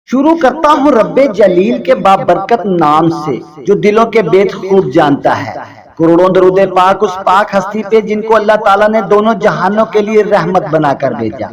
شروع کرتا ہوں رب جلیل کے بابرکت نام سے جو دلوں کے بیت خوب جانتا ہے۔ کروڑوں درود پاک اس پاک ہستی پہ جن کو اللہ تعالیٰ نے دونوں جہانوں کے لیے رحمت بنا کر بھیجا۔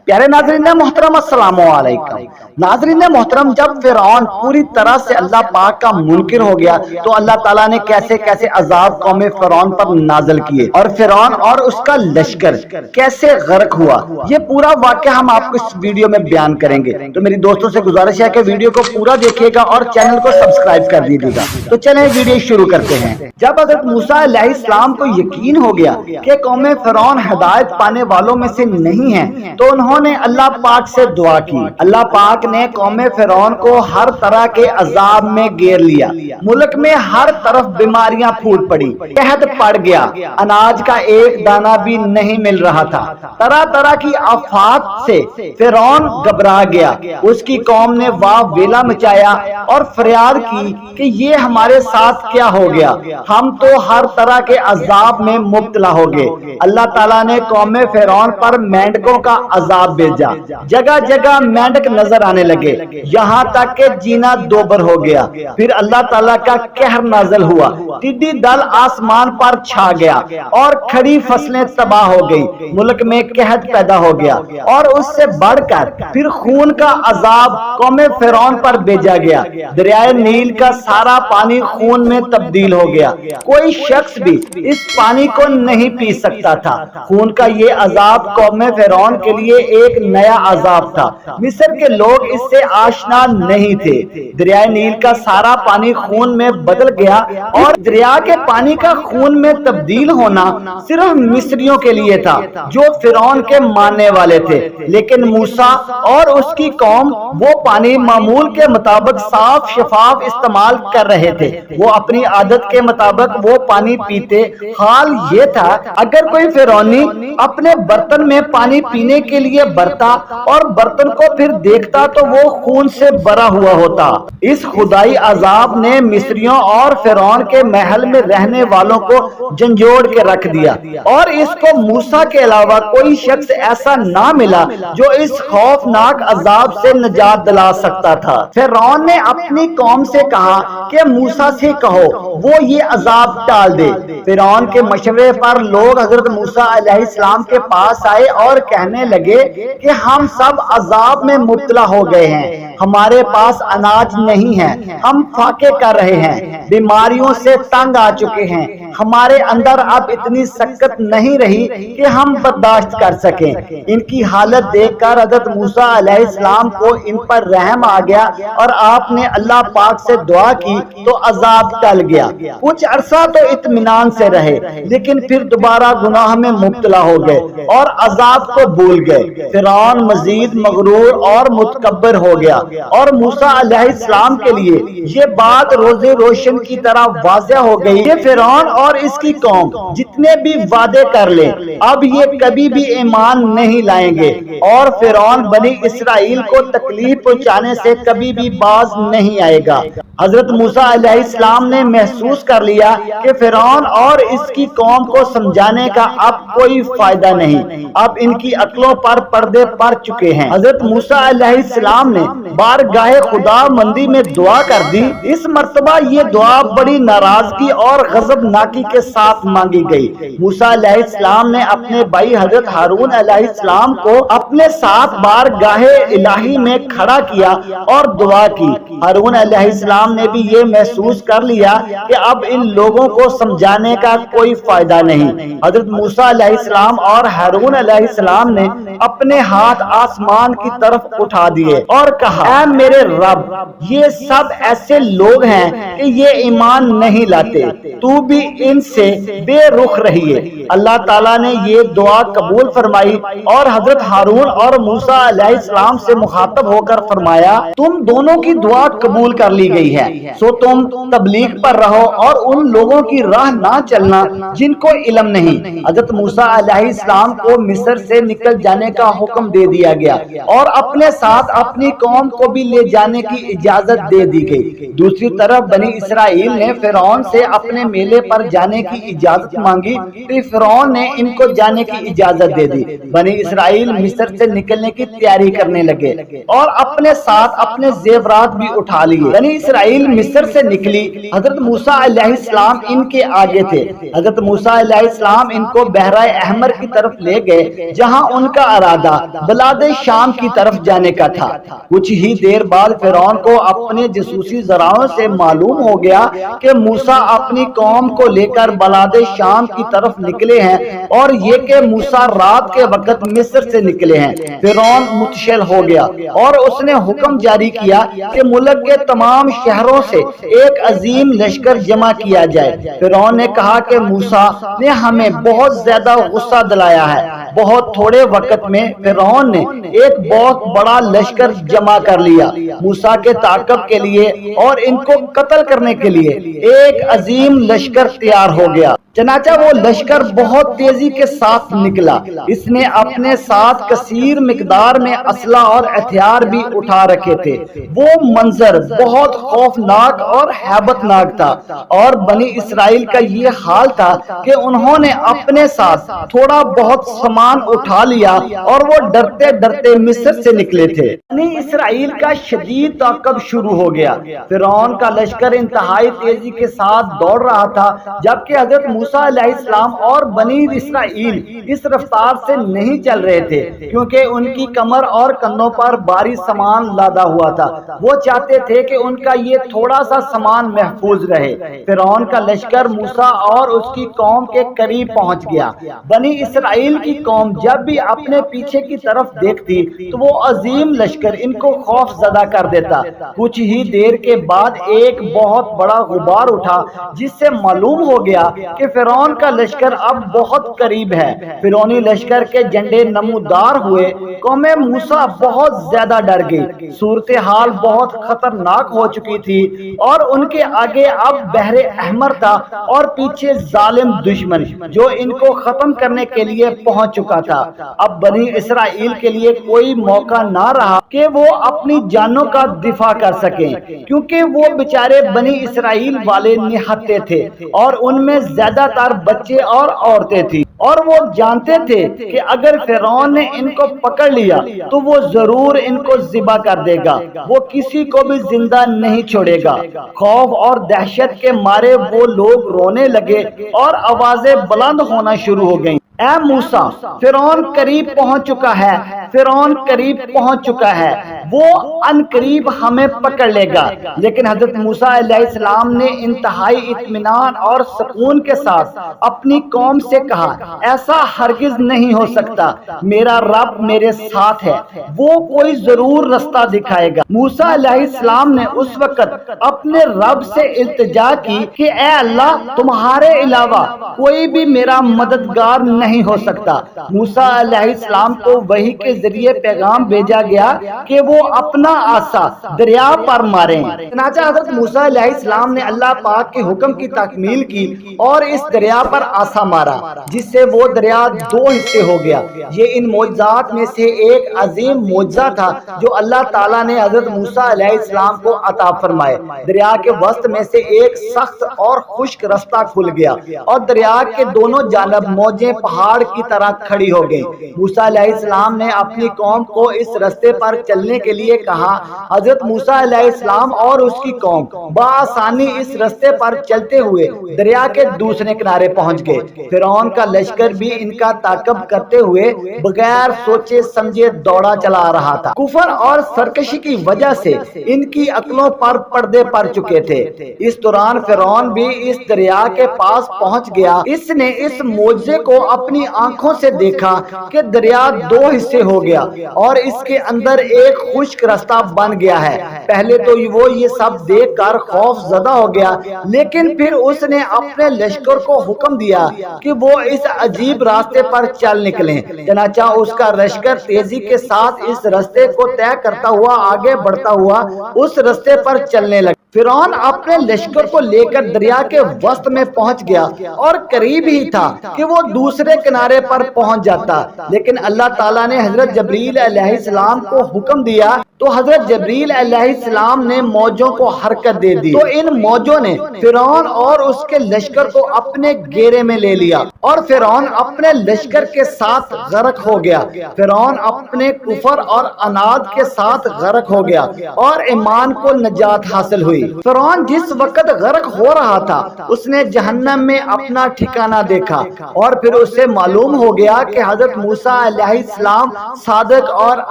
پیارے ناظرین محترم السلام علیکم۔ ناظرین محترم، جب فرعون پوری طرح سے اللہ پاک کا منکر ہو گیا تو اللہ تعالیٰ نے کیسے کیسے عذاب قوم فرعون پر نازل کیے اور فرعون اور اس کا لشکر کیسے غرق ہوا، یہ پورا واقعہ ہم آپ کو اس ویڈیو میں بیان کریں گے۔ تو میری دوستوں سے گزارش ہے کہ ویڈیو کو پورا دیکھیے گا اور چینل کو سبسکرائب کر دیجیے گا۔ تو چلیں ویڈیو شروع کرتے ہیں۔ جب حضرت موسیٰ علیہ السلام کو یقین ہو گیا کہ قوم فرعون ہدایت پانے والوں میں سے نہیں ہے تو انہوں نے اللہ پاک سے دعا کی۔ اللہ پاک نے قوم فرعون کو ہر طرح کے عذاب میں گھیر لیا، ملک میں ہر طرف بیماریاں پھوٹ پڑی، قحط پڑ گیا، اناج کا ایک دانہ بھی نہیں مل رہا تھا، طرح طرح کی آفات سے فرعون گھبرا گیا۔ اس کی قوم نے واہ ویلا مچایا اور فریاد کی کہ یہ ہمارے ساتھ کیا ہو گیا، ہم تو ہر طرح کے عذاب میں مبتلا ہو گئے۔ اللہ تعالیٰ نے قوم فرعون پر مینڈکوں کا عذاب بھیجا، جگہ جگہ مینڈک نظر آنے لگے، یہاں تک کہ جینا دوبر ہو گیا۔ پھر اللہ تعالیٰ کا قہر نازل ہوا، ٹڈی دل آسمان پر چھا گیا اور کھڑی فصلیں تباہ ہو گئی، ملک میں قحط پیدا ہو گیا، اور اس سے بڑھ کر پھر خون کا عذاب قوم فرعون پر بھیجا گیا۔ دریائے نیل کا سارا پانی خون میں تبدیل ہو گیا، کوئی شخص بھی اس پانی کو نہیں پی سکتا تھا۔ خون کا یہ عذاب قوم فرعون کے لیے ایک نیا عذاب تھا، مصر کے لوگ اس سے آشنا نہیں تھے۔ دریائے نیل کا سارا پانی خون میں بدل گیا، اور دریا کے پانی کا خون میں تبدیل ہونا صرف مصریوں کے لیے تھا جو فرعون کے ماننے والے تھے، لیکن موسیٰ اور اس کی قوم وہ پانی معمول کے مطابق صاف شفاف استعمال کر رہے تھے، وہ اپنی عادت کے مطابق وہ پانی پیتے۔ حال یہ تھا اگر کوئی فرعونی اپنے برتن میں پانی پینے کے لیے برتا اور برتن کو پھر دیکھتا تو وہ خون سے بھرا ہوا ہوتا۔ اس خدائی عذاب نے مصریوں اور فرعون کے محل میں رہنے والوں کو جھنجھوڑ کے رکھ دیا، اور اس کو موسیٰ کے علاوہ کوئی شخص ایسا نہ ملا جو اس خوفناک عذاب سے نجات دلا سکتا تھا۔ فرعون نے اپنی قوم سے کہا کہ موسیٰ سے کہو وہ یہ عذاب ٹال دے۔ فرعون کے مشورے پر لوگ حضرت موسیٰ علیہ السلام کے پاس آئے اور کہنے لگے کہ ہم سب عذاب میں مبتلا ہو گئے ہیں، ہمارے پاس اناج نہیں ہے، ہم فاقے کر رہے ہیں، بیماریوں سے تنگ آ چکے ہیں، ہمارے اندر اب اتنی سکت نہیں رہی کہ ہم برداشت کر سکیں۔ ان کی حالت دیکھ کر حضرت موسیٰ علیہ السلام کو ان پر رحم آ گیا اور آپ نے اللہ پاک سے دعا کی تو عذاب ٹل گیا۔ کچھ عرصہ تو اطمینان سے رہے، لیکن پھر دوبارہ گناہ میں مبتلا ہو گئے اور عذاب کو بھول گئے۔ فرعون مزید مغرور اور متکبر ہو گیا، اور موسیٰ علیہ السلام کے لیے یہ بات روز روشن کی طرح واضح ہو گئی کہ فرعون اور اس کی قوم جتنے بھی وعدے کر لیں اب یہ کبھی بھی ایمان نہیں لائیں گے، اور فرعون بنی اسرائیل کو تکلیف پہنچانے سے کبھی بھی باز نہیں آئے گا۔ حضرت موسیٰ علیہ السلام نے محسوس کر لیا کہ فرعون اور اس کی قوم کو سمجھانے کا اب کوئی فائدہ نہیں، اب ان کی عقلوں پر پردے پڑ چکے ہیں۔ حضرت موسیٰ علیہ السلام نے بارگاہ خدا مندی میں دعا کر دی۔ اس مرتبہ یہ دعا بڑی ناراضگی اور غضبناکی کے ساتھ مانگی گئی۔ موسیٰ علیہ السلام نے اپنے بھائی حضرت ہارون علیہ السلام کو اپنے ساتھ بارگاہ الہی میں کھڑا کیا اور دعا کی۔ ہارون علیہ السلام نے بھی یہ محسوس کر لیا کہ اب ان لوگوں کو سمجھانے کا کوئی فائدہ نہیں۔ حضرت موسیٰ علیہ السلام اور ہارون علیہ السلام نے اپنے ہاتھ آسمان کی طرف اٹھا دیے اور کہا، اے میرے رب، یہ سب ایسے لوگ ہیں کہ یہ ایمان نہیں لاتے، تو بھی ان سے بے رخ رہیے۔ اللہ تعالیٰ نے یہ دعا قبول فرمائی اور حضرت ہارون اور موسیٰ علیہ السلام سے مخاطب ہو کر فرمایا، تم دونوں کی دعا قبول کر لی گئی ہے، سو تم تبلیغ پر رہو اور ان لوگوں کی راہ نہ چلنا جن کو علم نہیں۔ حضرت موسیٰ علیہ السلام کو مصر سے نکل جانے کا حکم دے دیا گیا اور اپنے ساتھ اپنی قوم کو بھی لے جانے کی اجازت دے دی گئی۔ دوسری طرف بنی اسرائیل نے فرعون سے اپنے میلے پر جانے کی اجازت مانگی تو فرعون نے ان کو جانے کی اجازت دے دی۔ بنی اسرائیل مصر سے نکلنے کی تیاری کرنے لگے اور اپنے ساتھ اپنے زیورات بھی اٹھا لیے۔ بنی اسرائیل مصر سے نکلی، حضرت موسیٰ علیہ السلام ان کے آگے تھے۔ حضرت موسیٰ علیہ السلام ان کو بحیرہ احمر کی طرف لے گئے جہاں ان کا ارادہ بلاد شام کی طرف جانے کا تھا۔ کچھ ہی دیر بعد فرعون کو اپنے جاسوسی ذرائع سے معلوم ہو گیا کہ موسیٰ اپنی قوم کو لے کر بلاد شام کی طرف نکلے ہیں اور یہ کہ موسیٰ رات کے وقت مصر سے نکلے ہیں۔ فرعون متشل ہو گیا اور اس نے حکم جاری کیا کہ ملک کے تمام شہروں سے ایک عظیم لشکر جمع کیا جائے۔ فرعون نے کہا کہ موسیٰ نے ہمیں بہت زیادہ غصہ دلایا ہے۔ بہت تھوڑے وقت میں فرعون نے ایک بہت بڑا لشکر جمع کر لیا موسیٰ کے تعاقب کے لیے اور ان کو قتل کرنے کے لیے ایک عظیم لشکر تیار ہو گیا۔ چنانچہ وہ لشکر بہت تیزی کے ساتھ نکلا۔ اس نے اپنے ساتھ کثیر مقدار میں اسلحہ اور ہتھیار بھی اٹھا رکھے تھے۔ وہ منظر بہت خوفناک اور ہیبت ناک تھا اور بنی اسرائیل کا یہ حال تھا کہ انہوں نے اپنے ساتھ تھوڑا بہت سامان اٹھا لیا اور وہ ڈرتے ڈرتے مصر سے نکلے تھے۔ بنی اسرائیل کا شدید تعاقب شروع ہو گیا۔ فرعون کا لشکر انتہائی تیزی کے ساتھ دوڑ رہا تھا جبکہ حضرت موسیٰ علیہ السلام اور بنی اسرائیل اس رفتار سے نہیں چل رہے تھے کیونکہ ان کی کمر اور کندھوں پر بھاری سامان لادا ہوا تھا۔ وہ چاہتے تھے کہ ان کا یہ تھوڑا سا سامان محفوظ رہے۔ فرعون کا لشکر موسیٰ اور اس کی قوم کے قریب پہنچ گیا۔ بنی اسرائیل کی قوم جب بھی اپنے پیچھے کی طرف دیکھتی تو وہ عظیم لشکر ان کو خوف زدہ کر دیتا۔ کچھ ہی دیر کے بعد ایک بہت بڑا غبار اٹھا جس سے معلوم ہو گیا کہ فرعون کا لشکر اب بہت قریب ہے۔ فرعونی لشکر کے جھنڈے نمودار ہوئے۔ قوم موسیٰ بہت زیادہ ڈر گئی۔ صورتحال بہت خطرناک ہو چکی تھی اور ان کے آگے اب بحر احمر تھا اور پیچھے ظالم دشمن جو ان کو ختم کرنے کے لیے پہنچ چکا تھا۔ اب بنی اسرائیل کے لیے کوئی موقع نہ رہا کہ وہ اپنی جانوں کا دفاع کر سکیں کیونکہ وہ بیچارے بنی اسرائیل والے نہتے تھے اور ان میں زیادہ تر بچے اور عورتیں تھیں اور وہ جانتے تھے کہ اگر فرعون نے ان کو پکڑ لیا تو وہ ضرور ان کو ذبح کر دے گا۔ وہ کسی کو بھی زندہ نہیں چھوڑے گا۔ خوف اور دہشت کے مارے وہ لوگ رونے لگے اور آوازیں بلند ہونا شروع ہو گئیں۔ اے موسیٰ، فرعون قریب پہنچ چکا ہے، فرعون قریب پہنچ چکا ہے، وہ ان قریب ہمیں پکڑ لے گا۔ لیکن حضرت موسیٰ علیہ السلام نے انتہائی اطمینان اور سکون کے ساتھ اپنی قوم سے کہا، ایسا ہرگز نہیں ہو سکتا، میرا رب میرے ساتھ ہے، وہ کوئی ضرور رستہ دکھائے گا۔ موسیٰ علیہ السلام نے اس وقت اپنے رب سے التجا کی کہ اے اللہ، تمہارے علاوہ کوئی بھی میرا مددگار نہیں ہو سکتا۔ موسیٰ علیہ السلام کو وحی کے ذریعے پیغام بھیجا گیا کہ وہ اپنا عصا دریا پر ماریں۔ چنانچہ حضرت موسیٰ علیہ السلام نے اللہ پاک کے حکم کی تکمیل کی اور اس دریا پر عصا مارا جس سے وہ دریا دو حصے ہو گیا۔ یہ ان معجزات میں سے ایک عظیم معجزہ تھا جو اللہ تعالیٰ نے حضرت موسیٰ علیہ السلام کو عطا فرمائے۔ دریا کے وسط میں سے ایک سخت اور خشک رستہ کھل گیا اور دریا کے دونوں جانب موجیں پہاڑ کی طرح کھڑی ہو گئیں۔ موسیٰ علیہ السلام نے اپنی قوم کو اس رستے پر چلنے کے لیے کہا۔ حضرت موسیٰ علیہ السلام اور اس کی قوم بآسانی اس رستے پر چلتے ہوئے دریا کے دوسرے کنارے پہنچ گئے۔ فرعون کا لشکر بھی ان کا تعاقب کرتے ہوئے بغیر سوچے سمجھے دوڑا چلا رہا تھا۔ کفر اور سرکشی کی وجہ سے ان کی عقلوں پر پردے پڑ چکے تھے۔ اس دوران فرعون بھی اس دریا کے پاس پہنچ گیا۔ اس نے اس معجزے کو اپنی آنکھوں سے دیکھا کہ دریا دو حصے ہو گیا اور اس کے اندر ایک خشک رستہ بن گیا ہے۔ پہلے تو وہ یہ سب دیکھ کر خوف زدہ ہو گیا، لیکن پھر اس نے اپنے لشکر کو حکم دیا کہ وہ اس عجیب راستے پر چل نکلیں۔ چنانچہ اس کا لشکر تیزی کے ساتھ اس راستے کو طے کرتا ہوا آگے بڑھتا ہوا اس راستے پر چلنے لگا۔ فرعون اپنے لشکر کو لے کر دریا کے وسط میں پہنچ گیا اور قریب ہی تھا کہ وہ دوسرے کنارے پر پہنچ جاتا، لیکن اللہ تعالیٰ نے حضرت جبریل علیہ السلام کو حکم دیا تو حضرت جبریل علیہ السلام نے موجوں کو حرکت دے دی، تو ان موجوں نے فرعون اور اس کے لشکر کو اپنے گھیرے میں لے لیا اور فرعون اپنے لشکر کے ساتھ غرق ہو گیا۔ فرعون اپنے کفر اور عناد کے ساتھ غرق ہو گیا اور ایمان کو نجات حاصل ہوئی۔ فرعون جس وقت غرق ہو رہا تھا اس نے جہنم میں اپنا ٹھکانہ دیکھا اور پھر اسے معلوم ہو گیا کہ حضرت موسیٰ علیہ السلام صادق اور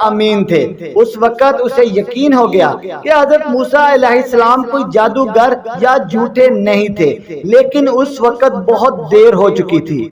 امین تھے۔ اس وقت اسے یقین ہو گیا کہ حضرت موسیٰ علیہ السلام کوئی جادوگر یا جھوٹے نہیں تھے، لیکن اس وقت بہت دیر ہو چکی تھی۔